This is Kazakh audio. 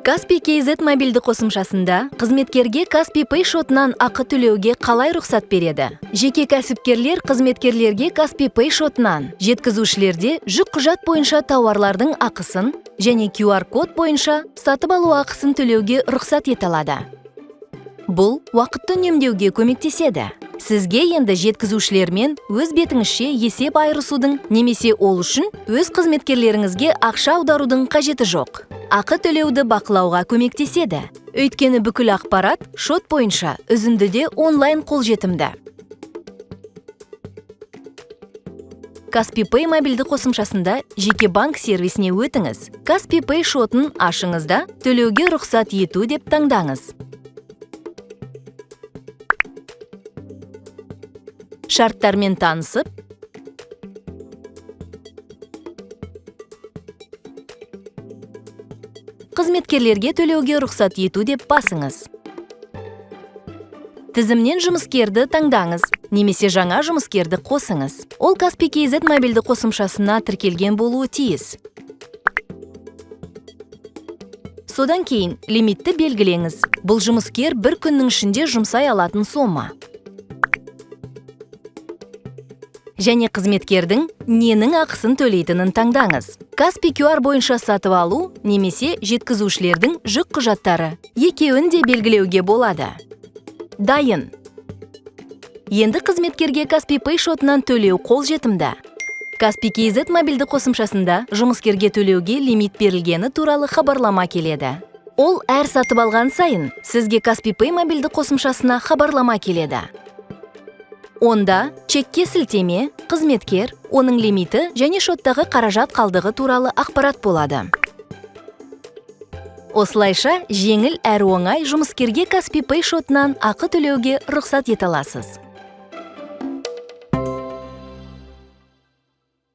Kaspi KZ мобилді қосымшасында қызметкерге Kaspi Pay шотынан ақы төлеуге қалай рұқсат береді? Жеке кәсіпкерлер қызметкерлерге Kaspi Pay шотынан, жеткізушілерде жүк құжат бойынша тауарлардың ақысын және QR код бойынша сатып алу ақысын төлеуге рұқсат ете алады. Бұл уақытты үнемдеуге көмектеседі. Сізге енді жеткізушілермен өз бетіңізше есеп айырысудың немесе ол үшін өз қызметкерлеріңізге ақша аударудың қажеті жоқ. Ақы төлеуді бақылауға көмектеседі. Өйткені бүкіл ақпарат шот бойынша үзіндіде онлайн қолжетімді. Kaspi Pay мобилді қосымшасында жеке банк сервисіне өтіңіз. Kaspi Pay шотын ашыңызда төлеуге рұқсат ету деп таңдаңыз. Шарттармен танысып, қызметкерлерге төлеуге рұқсат ету деп басыңыз. Тізімнен жұмыскерді таңдаңыз, немесе жаңа жұмыскерді қосыңыз. Ол Kaspi KZ мобилді қосымшасына тіркелген болуы тиіс. Содан кейін лимитті белгілеңіз. Бұл жұмыскер бір күннің ішінде жұмсай алатын сома. Және қызметкердің ненің ақысын төлейтінін таңдаңыз. Kaspi QR бойынша сатып алу немесе жеткізушілердің жүк құжаттары. Екеуін де белгілеуге болады. Дайын. Енді қызметкерге Kaspi Pay шотынан төлеу қолжетімді. Kaspi KZ мобилді қосымшасында жұмыскерге төлеуге лимит берілгені туралы хабарлама келеді. Ол әр сатып алған сайын сізге Kaspi Pay мобилді қосымшасына хабарлама келеді. Онда чекке сілтеме, қызметкер, оның лимиті және шоттағы қаражат қалдығы туралы ақпарат болады. Осылайша жеңіл әрі оңай жұмыскерге Kaspi Pay шотынан ақы төлеуге рұқсат ете аласыз.